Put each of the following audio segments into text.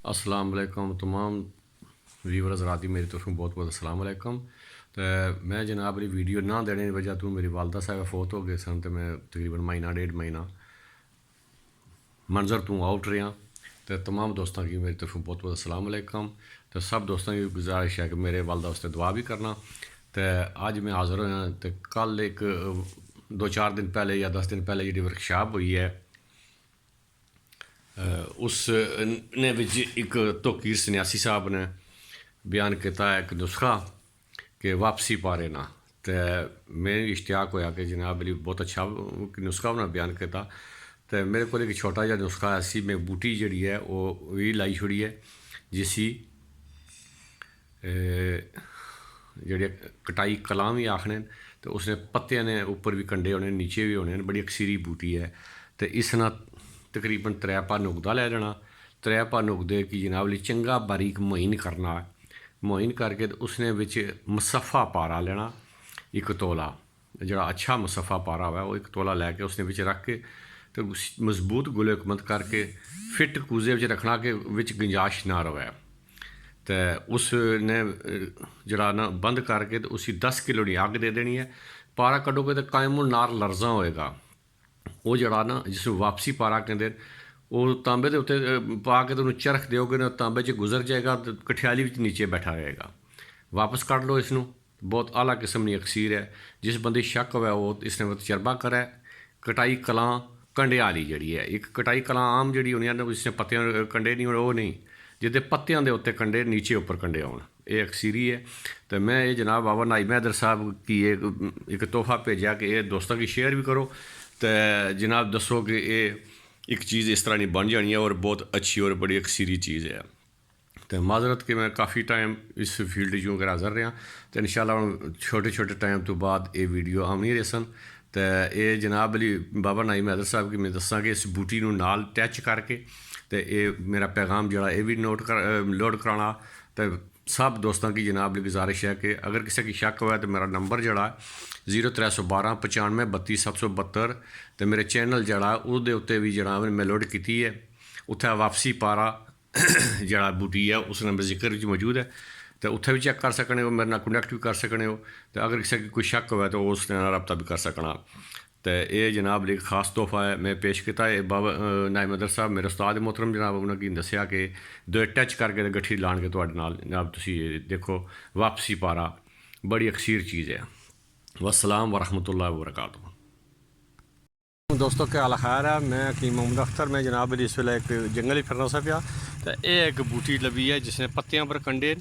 अस्सलाम वालेकुम तमाम व्यूअर्स राती मेरी तरफ बहुत बहुत अस्सलाम वालेकुम। तो मैं जनाब अपनी वीडियो ना देने की वजह तो मेरी वालदा साहब फोत हो गए सन, तो मैं तकरीबन महीना डेढ़ महीना मंजर तू आउट रहा। तो तमाम दोस्तों की मेरी तरफ बहुत बहुत अस्सलाम वालेकुम। तो सब दोस्तों की गुजारिश है कि मेरे वालदा वास्ते दुआ भी करना। तो अज मैं हाज़र होया, तो कल एक 2-4 दिन पहले या 10 दिन पहले जी वर्कशॉप हुई है, उसने एक तोकीर सन्यासी साहब ने बयान किया एक नुस्खा कि वापसी पारे ना। तो मैं इश्तियाक होया कि जनाब अली बहुत अच्छा नुस्खा उन्हें बयान किया। तो मेरे को एक छोटा जहा नुस्खा ऐसी मैं बूटी जी है वो भी लाई छोड़ी है, जिसी जी कटाई कलां भी आखने। तो उसने पत्तियां ने ऊपर भी कंडे होने, नीचे भी होने, बड़ी अक्सीरी बूटी है। तो इस ना तकरीबन 3 भा नुकदा लै लेना। 3 भा नुकदे की जनाब ली चंगा बारीक मोइन करना है। मोइन करके तो उसने बिच मुसफ़ा पारा लेना, 1 तोला जड़ा अच्छा मुसफ़ा पारा हुआ वो 1 तोला लैके उसने बिच रख के तो मजबूत गुलेकमत करके फिट कूजे बिच रखना कि बिच गुंजाइश ना रहे। तो उसने जड़ा ना बंद करके तो उसी 10 किलो की अग दे देनी है। पारा कड्डोगे तो कायम नार लरजा होएगा। वो जड़ा ना जिसमें वापसी पारा कहते वो तांबे के उत्ते पा के तो चरख दोगे ना, तांबे च गुजर जाएगा तो कठियाली नीचे बैठा रहेगा। वापस कट लो इसनों। बहुत आला किस्म की अक्सीर है। जिस बंदे शक हो वो इसने तजर्बा करे। कटाई कलां कंडे वाली जी है, एक कटाई कलां आम जी होनी है जिसने पत्तियां कंडे नहीं होने, वो नहीं जिदे पत्तियां के उत्ते कंडे नीचे उपर कंडे आउन, ये अक्सीरी है। तो मैं ये जनाब बाबा नाई मैदर साहब की एक तोहफा भेजा कि ये दोस्तों की शेयर भी करो। तो जनाब दसो कि ये एक चीज़ इस तरह की बन जानी है और बहुत अच्छी और बड़ी अक्सीरी चीज़ है। तो माजरत कि मैं काफ़ी टाइम इस फील्ड चूँ कर हाज़र रहा। तो इंशाल्लाह छोटे छोटे टाइम तो बाद ये वीडियो आनी रही सन। तो ये जनाब अली बाबा नाई मैदर साहब की मैं दसा कि इस बूटी नाल टच करके तो ये मेरा पैगाम जड़ा ये भी लोड कराना। तो सब दोस्तों की जनाब गुजारिश है कि अगर किसी की शक हुआ तो मेरा नंबर जड़ा 0312 95 32 772। तो मेरे चैनल जड़ा उसदे उत्ते भी जड़ा मैं लोड की है, उत्थे वापसी पारा जड़ा बूटी है उस नंबर जिक्र मौजूद है। तो उत्थे भी चेक कर सकने हो, मेरे नाल कनैक्ट भी कर सकने हो। तो अगर किसी की कोई शक हो तो उस रब्ता भी कर सकना। तो ये जनाब एक खास तोहफा है मैं पेश किया है। बाबा नाई मैदर साहब मेरे उस्ताद मोहतरम जनाब उन्होंने दसिया कि दो टच करके गठी लान के तुहाडे नाल जनाब तुसी देखो वापसी पारा बड़ी अक्सीर चीज़ है। वस्सलाम वरहमतुल्लाहि वबरकातुहू। दोस्तों क्या हाल खैर है, मैं हकीम मोहम्मद अख्तर। मैं जनाब इस वेले एक जंगल ही फिरना सा पिया। तो यह एक बूटी लभी है जिसने पत्तियां पर कंडे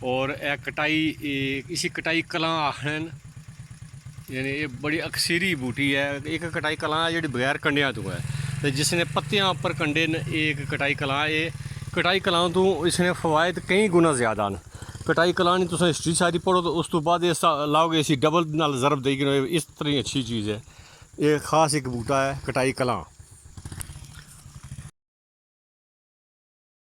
और यह कटाई इसी कटाई कलां आखने, यानी ये बड़ी अक्सीरी बूटी है। एक कटाई कलां है जी बगैर कंडिया तो है, तो जिसने पत्तियां पर कंडे न एक कटाई कलां। ये कटाई कलां तो इसने फवायद कई गुना ज़्यादा न। कटाई कलां नहीं तुम हिस्ट्री सारी पढ़ो तो उस तो बाद इस लाओगे इसी डबल नाल ज़रब देगी, इस तरह अच्छी चीज़ है। ये खास एक बूटा है कटाई कलां।